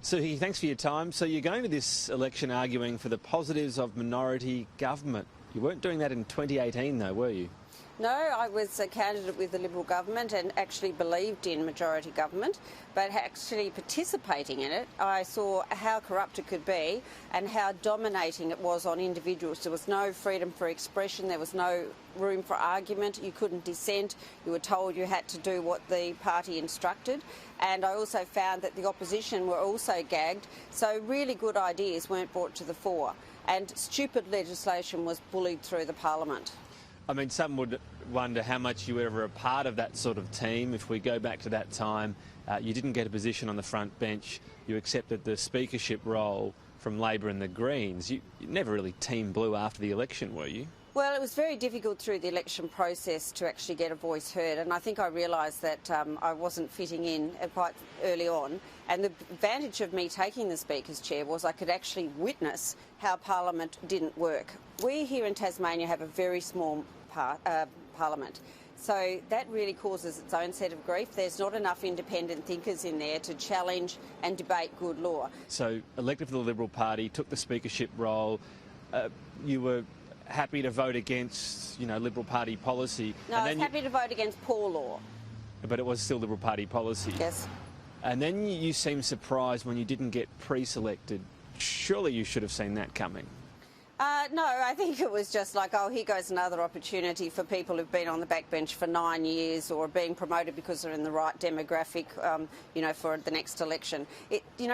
Sue Hickey, thanks for your time. So you're going to this election arguing for the positives of minority government. You weren't doing that in 2018 though, were you? No, I was a candidate with the Liberal government and actually believed in majority government, but actually participating in it, I saw how corrupt it could be and how dominating it was on individuals. There was no freedom for expression, there was no room for argument, you couldn't dissent, you were told you had to do what the party instructed. And I also found that the opposition were also gagged, so really good ideas weren't brought to the fore, and stupid legislation was bullied through the parliament. I mean, some would wonder how much you were ever a part of that sort of team. If we go back to that time, you didn't get a position on the front bench. You accepted the speakership role from Labor and the Greens. You never really team blue after the election, were you? Well, it was very difficult through the election process to actually get a voice heard, and I think I realised that I wasn't fitting in quite early on. And the advantage of me taking the Speaker's chair was I could actually witness how Parliament didn't work. We here in Tasmania have a very small Parliament, so that really causes its own set of grief. There's not enough independent thinkers in there to challenge and debate good law. So elected for the Liberal Party, took the speakership role, you were happy to vote against, Liberal Party policy. No, I was happy to vote against poor law. But it was still Liberal Party policy. Yes. And then you seemed surprised when you didn't get pre-selected. Surely you should have seen that coming. No, I think it was just like, oh, here goes another opportunity for people who've been on the backbench for 9 years or being promoted because they're in the right demographic, for the next election.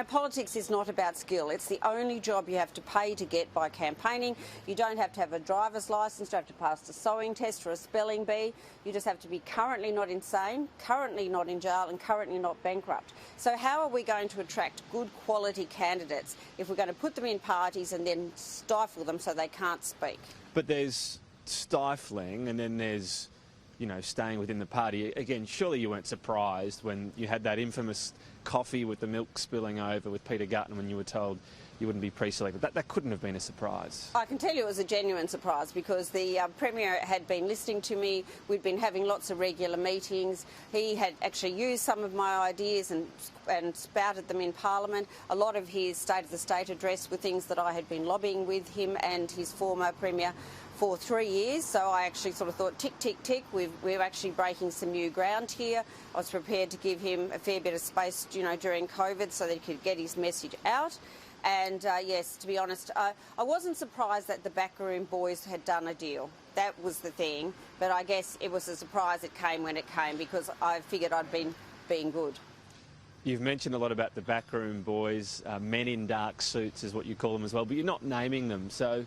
Politics is not about skill. It's the only job you have to pay to get by campaigning. You don't have to have a driver's licence, you don't have to pass a sewing test or a spelling bee. You just have to be currently not insane, currently not in jail and currently not bankrupt. So how are we going to attract good quality candidates if we're going to put them in parties and then stifle them so they can't speak? But there's stifling and then there's, staying within the party. Again, surely you weren't surprised when you had that infamous coffee with the milk spilling over with Peter Gutton when you were told you wouldn't be pre-selected. That couldn't have been a surprise. I can tell you it was a genuine surprise because the Premier had been listening to me. We'd been having lots of regular meetings. He had actually used some of my ideas and spouted them in Parliament. A lot of his State of the State address were things that I had been lobbying with him and his former Premier for 3 years. So I actually sort of thought, tick, tick, tick, we're actually breaking some new ground here. I was prepared to give him a fair bit of space, during COVID so that he could get his message out. And yes, to be honest, I wasn't surprised that the backroom boys had done a deal. That was the thing. But I guess it was a surprise it came when it came because I figured I'd been being good. You've mentioned a lot about the backroom boys, men in dark suits is what you call them as well, but you're not naming them, so...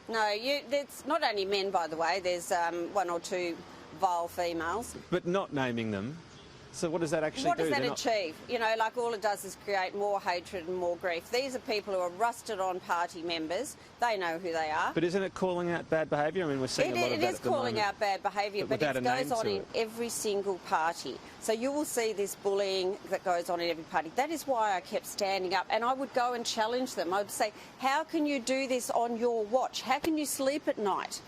No, it's not only men, by the way. There's one or two vile females. But not naming them. So what does that actually do? What does that achieve? All it does is create more hatred and more grief. These are people who are rusted on party members. They know who they are. But isn't it calling out bad behaviour? I mean, we're seeing a lot of that at the moment. It is calling out bad behaviour, but it goes on in every single party. So you will see this bullying that goes on in every party. That is why I kept standing up, and I would go and challenge them. I would say, how can you do this on your watch? How can you sleep at night?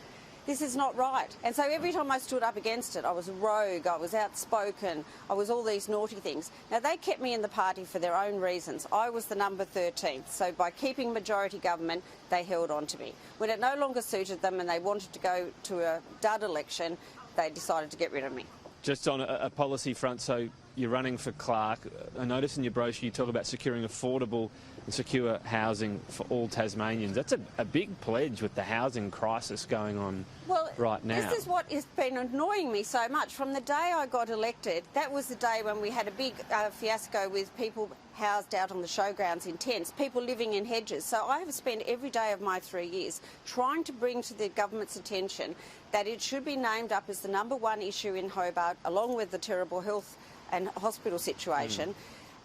This is not right. And so every time I stood up against it, I was rogue, I was outspoken, I was all these naughty things. Now, they kept me in the party for their own reasons. I was the number 13th, so by keeping majority government, they held on to me. When it no longer suited them and they wanted to go to a dud election, they decided to get rid of me. Just on a policy front, so you're running for clerk. I noticed in your brochure you talk about securing affordable and secure housing for all Tasmanians. That's a big pledge with the housing crisis going on right now. This is what has been annoying me so much. From the day I got elected, that was the day when we had a big fiasco with people housed out on the showgrounds in tents, people living in hedges. So I have spent every day of my 3 years trying to bring to the government's attention that it should be named up as the #1 issue in Hobart, along with the terrible health and hospital situation.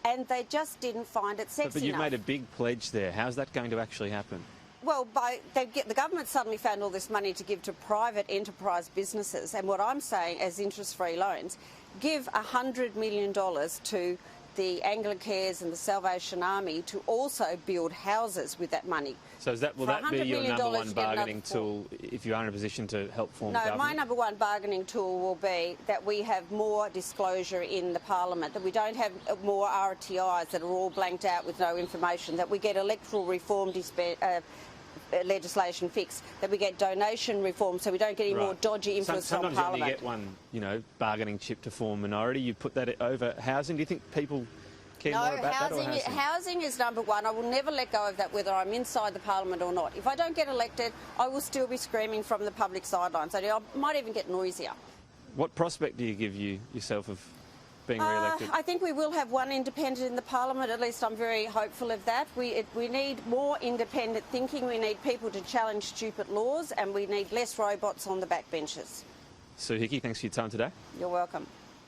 And they just didn't find it sexy enough. But you've made a big pledge there. How's that going to actually happen? Well, the government suddenly found all this money to give to private enterprise businesses. And what I'm saying as interest-free loans, give $100 million to the Anglicares and the Salvation Army to also build houses with that money. So will that be your number one bargaining tool if you are in a position to help form government? No, my number one bargaining tool will be that we have more disclosure in the parliament, that we don't have more RTIs that are all blanked out with no information, that we get electoral reform legislation fixed, that we get donation reform so we don't get any more dodgy influence on Parliament. Sometimes you only get one, bargaining chip to form minority. You put that over housing. Do you think people care more about that or housing? Housing is number one. I will never let go of that whether I'm inside the Parliament or not. If I don't get elected, I will still be screaming from the public sidelines. I might even get noisier. What prospect do you give yourself of being re-elected? I think we will have one independent in the Parliament. At least I'm very hopeful of that. We need more independent thinking. We need people to challenge stupid laws, and we need less robots on the backbenches. Sue Hickey, thanks for your time today. You're welcome.